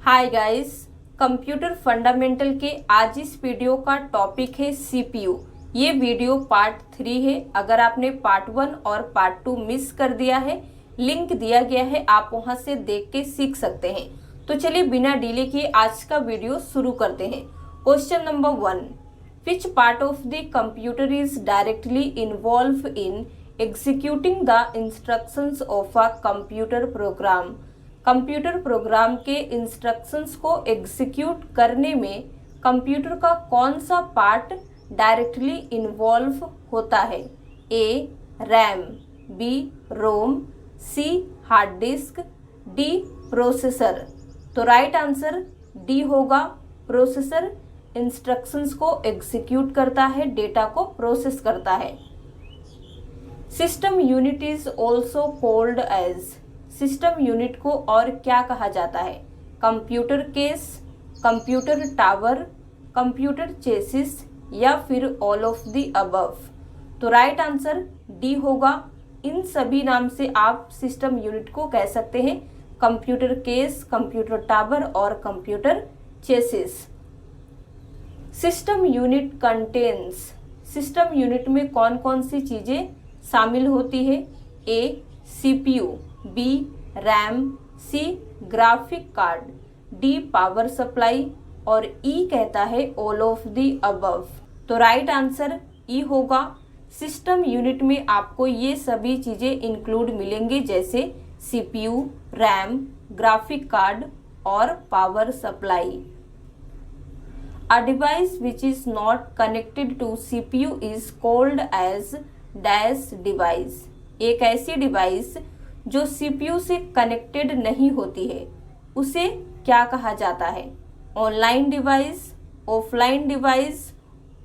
Hi guys, computer fundamental के आज इस वीडियो का टॉपिक है सीपीयू। ये वीडियो पार्ट 3 है। अगर आपने पार्ट 1 और पार्ट 2 मिस कर दिया है, लिंक दिया गया है, आप वहां से देख के सीख सकते हैं। तो चलिए बिना डिले किए आज का वीडियो शुरू करते हैं। Question number 1, which part of the computer is directly involve in executing the instructions of a computer program. Computer program के इंस्ट्रक्शंस को एग्जीक्यूट करने में कंप्यूटर का कौन सा पार्ट डायरेक्टली इन्वॉल्व होता है? A RAM, B ROM, C hard disk, D processor. तो राइट आंसर डी होगा। प्रोसेसर इंस्ट्रक्शंस को एग्जीक्यूट करता है, डेटा को प्रोसेस करता है। System unit is also called as. System unit को और क्या कहा जाता है? Computer case, computer tower, computer chassis या फिर ऑल ऑफ द अबव। तो राइट आंसर डी होगा। इन सभी नाम से आप सिस्टम यूनिट को कह सकते हैं, कंप्यूटर केस, कंप्यूटर टावर और computer chassis. System unit contains. System unit में कौन कौन सी चीजें शामिल होती है? A CPU, B RAM, C graphic card, D power supply और ई कहता है ऑल ऑफ द अबव। तो राइट आंसर ई होगा। सिस्टम यूनिट में आपको ये सभी चीजें इंक्लूड मिलेंगे, जैसे सीपीयू, रैम, ग्राफिक कार्ड और power supply. A device which is not connected to CPU is called as dash device। एक ऐसी डिवाइस जो CPU से कनेक्टेड नहीं होती है, उसे क्या कहा जाता है? Online device, offline device,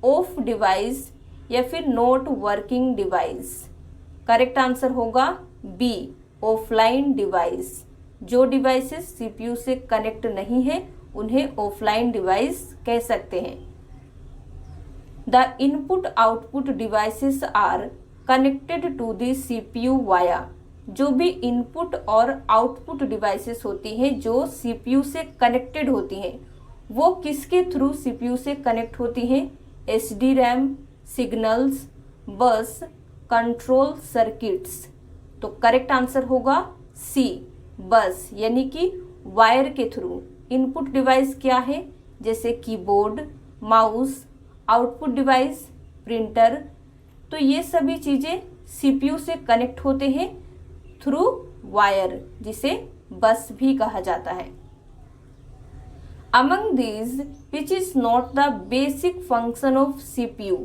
off device या फिर not working device. Correct answer होगा बी ऑफलाइन डिवाइस। जो डिवाइसेस CPU से कनेक्ट नहीं है उन्हें ऑफलाइन डिवाइस कह सकते हैं। The input output devices are connected to the CPU via. जो भी इनपुट और आउटपुट डिवाइसेस होती हैं जो CPU से कनेक्टेड होती हैं, वो किसके थ्रू CPU से कनेक्ट होती हैं? SD रैम, सिग्नल्स, बस, कंट्रोल सर्किट्स। तो करेक्ट आंसर होगा सी बस, यानी कि वायर के थ्रू। इनपुट डिवाइस क्या है? जैसे keyboard, mouse, output device printer. तो ये सभी चीजें CPU से कनेक्ट होते हैं थ्रू वायर, जिसे बस भी कहा जाता है। Among these which is not the basic function of CPU।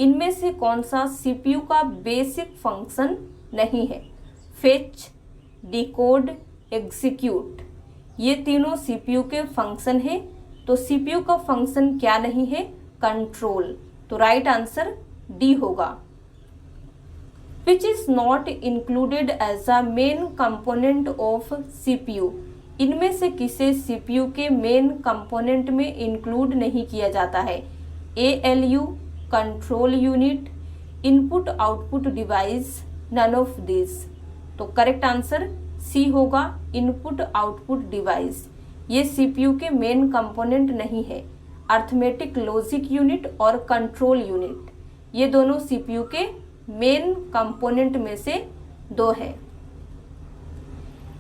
इनमें से कौन सा CPU का बेसिक फंक्शन नहीं है? Fetch, decode, execute. ये तीनों CPU के फंक्शन हैं। तो CPU का फंक्शन क्या नहीं है? कंट्रोल। तो राइट आंसर डी होगा। Which is not included as a main component of CPU। इनमें से किसे CPU के मेन कंपोनेंट में इंक्लूड नहीं किया जाता है? ALU, control unit, input output device, none of this. तो करेक्ट आंसर सी होगा, इनपुट आउटपुट डिवाइस। ये CPU के मेन कंपोनेंट नहीं है। अर्थमेटिक लॉजिक यूनिट और कंट्रोल यूनिट, ये दोनों CPU के मेन कंपोनेंट में से दो है।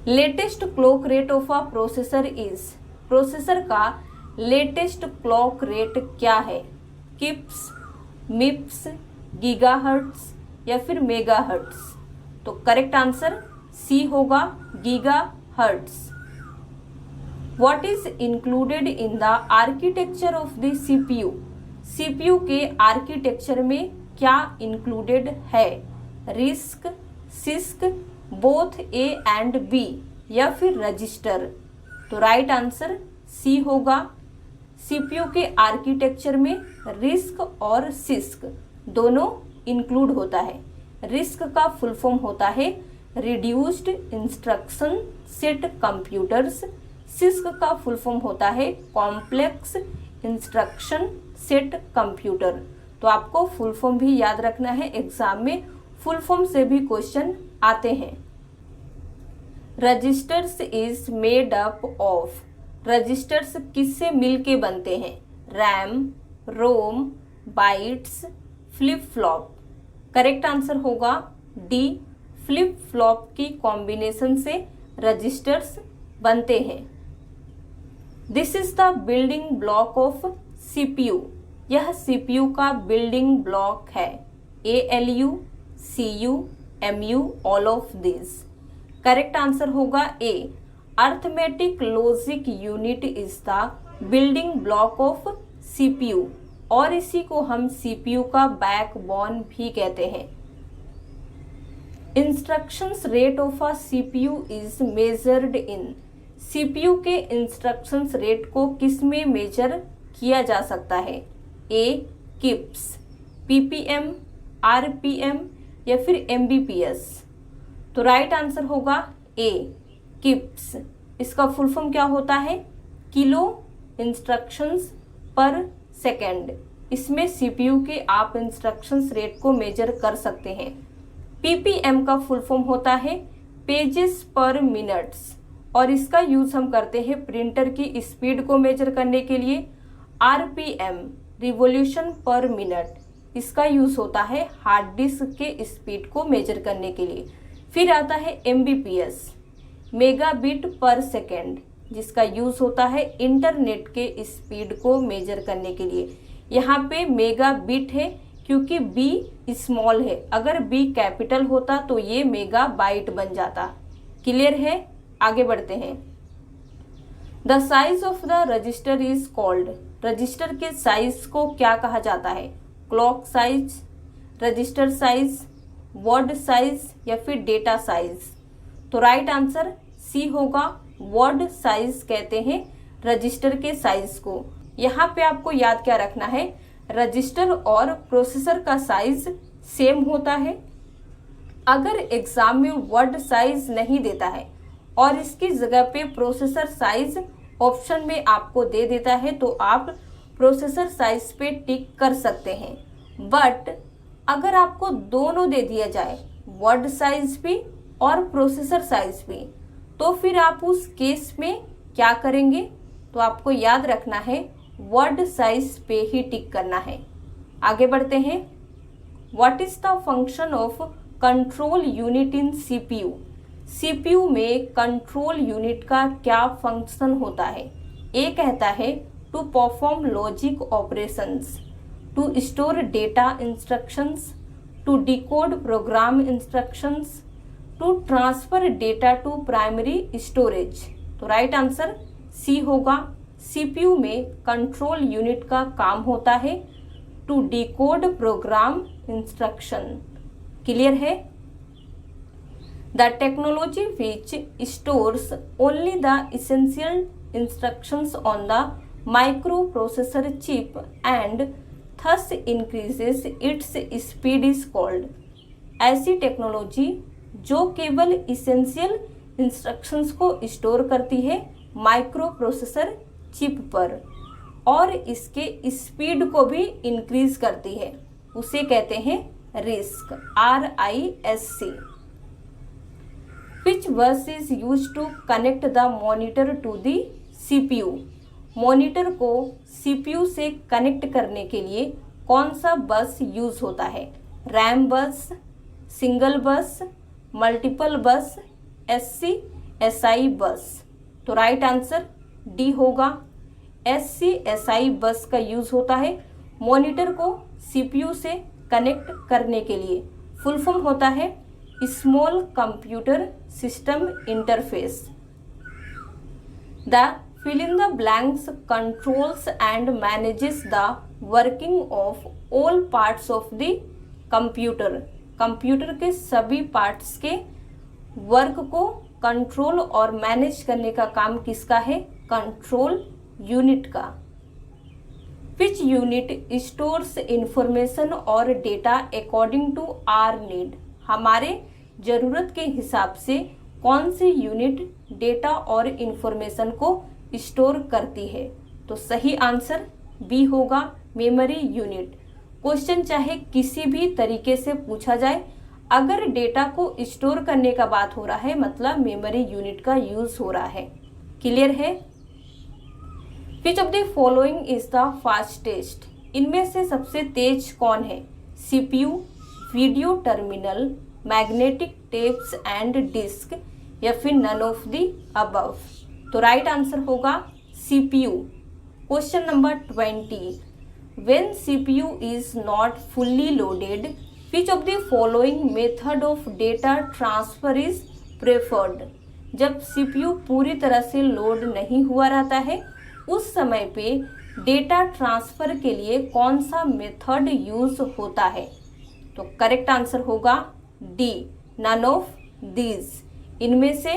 Latest clock rate of a processor is. Processor का लेटेस्ट क्लॉक रेट क्या है? किप्स, मिप्स, गीगाहर्ट्ज या फिर मेगाहर्ट्ज। तो करेक्ट आंसर सी होगा, gigahertz. What is included in the architecture of the CPU। CPU के आर्किटेक्चर में क्या इंक्लूडेड है? RISC, CISC, both A and B या फिर रजिस्टर। तो राइट आंसर सी होगा। CPU के आर्किटेक्चर में रिस्क और सिस्क दोनों इंक्लूड होता है। रिस्क का फुल फॉर्म होता है reduced instruction set computers. Six का फुल फॉर्म होता है कॉम्प्लेक्स इंस्ट्रक्शन सेट कंप्यूटर। तो आपको फुल फॉर्म भी याद रखना है, एग्जाम में फुल फॉर्म से भी क्वेश्चन आते हैं। Registers is made up of. Registers किससे मिलके बनते हैं? RAM, ROM, bytes, flip flop. Correct answer होगा डी, फ्लिप फ्लॉप की कॉम्बिनेशन से रजिस्टर्स बनते हैं। This is the building block of CPU. यह सीपीयू का बिल्डिंग ब्लॉक है। ALU, CU, MU, all of this. Correct answer होगा A, arithmetic logic unit is the building block of CPU, और इसी को हम सीपीयू का बैकबोन भी कहते हैं। Instructions rate of a CPU is measured in. CPU के इंस्ट्रक्शंस रेट को किस में मेजर किया जा सकता है? ए, किप्स, PPM, RPM या फिर MBPS। तो राइट आंसर होगा ए, किप्स। इसका फुल फॉर्म क्या होता है? Kilo instructions per second. इसमें सीपीयू के आप इंस्ट्रक्शंस रेट को मेजर कर सकते हैं। PPM का फुल फॉर्म होता है पेजेस पर मिनट्स, और इसका यूज हम करते हैं प्रिंटर की स्पीड को मेजर करने के लिए। RPM रिवॉल्यूशन पर मिनट, इसका यूज होता है हार्ड डिस्क के स्पीड को मेजर करने के लिए। फिर आता है MBPS, मेगाबिट पर सेकेंड, जिसका यूज होता है इंटरनेट के स्पीड को मेजर करने के लिए। यहाँ पे मेगाबिट है क्योंकि B स्मॉल है, अगर B कैपिटल होता तो ये मेगाबाइट बन जाता। क्लियर है? आगे बढ़ते हैं। The size of the register is called. Register के साइज को क्या कहा जाता है? Clock size, register size, word size या फिर डेटा साइज। तो राइट आंसर सी होगा, वर्ड साइज कहते हैं रजिस्टर के साइज को। यहाँ पे आपको याद क्या रखना है? रजिस्टर और प्रोसेसर का साइज सेम होता है। अगर एग्जाम में वर्ड साइज नहीं देता है और इसकी जगह पे प्रोसेसर साइज ऑप्शन में आपको दे देता है तो आप प्रोसेसर साइज पे टिक कर सकते हैं। बट अगर आपको दोनों दे दिया जाए, वर्ड साइज भी और प्रोसेसर साइज भी, तो फिर आप उस केस में क्या करेंगे? तो आपको याद रखना है वर्ड साइज पे ही टिक करना है। आगे बढ़ते हैं। What is the function of control unit in CPU? CPU में कंट्रोल यूनिट का क्या फंक्शन होता है? ए कहता है to perform logic operations, to store data instructions, to decode program instructions, to transfer data to primary storage. तो right answer C होगा। CPU में कंट्रोल यूनिट का काम होता है to decode program instruction. Clear है? The technology which stores only the essential instructions on the microprocessor chip and thus increases its speed is called। ऐसी technology जो केवल इसेंशियल इंस्ट्रक्शंस को स्टोर करती है माइक्रो प्रोसेसर चिप पर और इसके स्पीड को भी इंक्रीज करती है, उसे कहते हैं RISC, RISC। Which bus is used to connect the monitor to the CPU? Monitor को सीपीयू से कनेक्ट करने के लिए कौन सा बस यूज होता है? रैम बस, सिंगल बस, मल्टीपल बस, SC-SI बस। तो राइट आंसर डी होगा। SC-SI बस का यूज होता है मॉनिटर को सीपीयू से कनेक्ट करने के लिए। फुल फॉर्म होता है small computer system interface. The fill in the blanks controls and manages the working of all parts of the computer। Computer के सभी पार्ट्स के वर्क को कंट्रोल और मैनेज करने का काम किसका है? कंट्रोल यूनिट का। Which unit stores information और data according to our need? हमारे ज़रूरत के हिसाब से कौन सी यूनिट डेटा और इंफॉर्मेशन को स्टोर करती है? तो सही आंसर बी होगा, मेमोरी यूनिट। क्वेश्चन चाहे किसी भी तरीके से पूछा जाए, अगर डेटा को स्टोर करने का बात हो रहा है मतलब मेमोरी यूनिट का यूज हो रहा है। क्लियर है? Which of the following is the fastest, इनमें से सबसे तेज कौन है? CPU, video terminal, magnetic tapes and disk, या फिर नन ऑफ द अबव। तो राइट आंसर होगा CPU. Question number 20, when CPU is not fully loaded which of the following method of data transfer is preferred, जब CPU पूरी तरह से load नहीं हुआ रहता है उस समय पे डेटा ट्रांसफर के लिए कौन सा मेथड यूज होता है? तो करेक्ट आंसर होगा डी, नन ऑफ दीज, इनमें से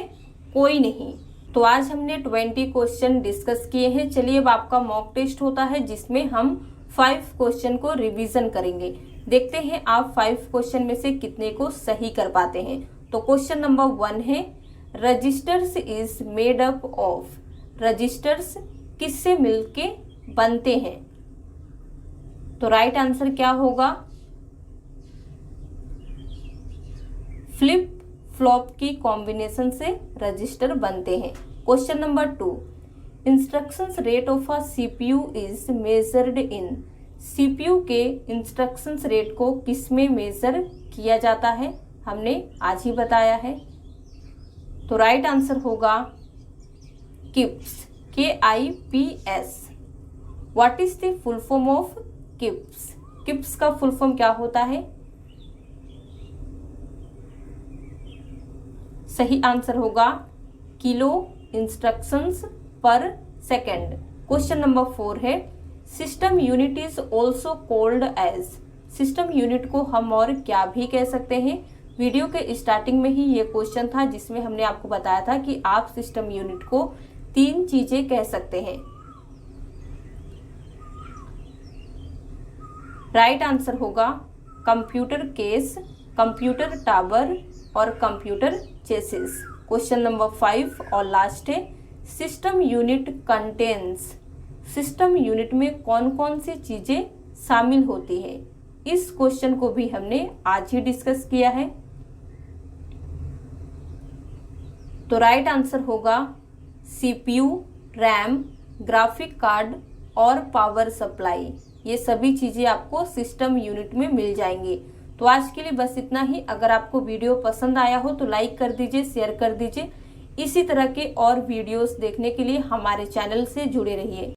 कोई नहीं। तो आज हमने 20 क्वेश्चन डिस्कस किए हैं। चलिए अब आपका मॉक टेस्ट होता है जिसमें हम 5 क्वेश्चन को रिवीजन करेंगे। देखते हैं आप 5 क्वेश्चन में से कितने को सही कर पाते हैं। तो क्वेश्चन नंबर 1 है, registers is made up of, registers किससे मिलके बनते हैं? तो राइट आंसर क्या होगा? फ्लिप फ्लॉप की कॉम्बिनेशन से रजिस्टर बनते हैं। Question number 2, instructions rate of a CPU is measured in, CPU के इंस्ट्रक्शंस रेट को किस में मेजर किया जाता है? हमने आज ही बताया है। तो राइट आंसर होगा KIPS, KIPS। What is the full form of KIPS, KIPS का फुल फॉर्म क्या होता है? सही आंसर होगा kilo instructions per second. Question number 4 है, system unit is also called as, system unit को हम और क्या भी कह सकते हैं? वीडियो के स्टार्टिंग में ही ये क्वेश्चन था जिसमें हमने आपको बताया था कि आप सिस्टम यूनिट को 3 चीजें कह सकते हैं। राइट आंसर होगा कंप्यूटर केस, कंप्यूटर टावर और कंप्यूटर चेसिस। क्वेश्चन नंबर 5 और लास्ट है, system unit contains, system unit में कौन कौन सी चीजें शामिल होती है? इस क्वेश्चन को भी हमने आज ही डिस्कस किया है। तो राइट आंसर होगा सीपीयू, रैम, ग्राफिक कार्ड और पावर सप्लाई, ये सभी चीजें आपको सिस्टम यूनिट में मिल जाएंगी। तो आज के लिए बस इतना ही। अगर आपको वीडियो पसंद आया हो तो लाइक कर दीजिए, शेयर कर दीजिए। इसी तरह के और वीडियोस देखने के लिए हमारे चैनल से जुड़े रहिए।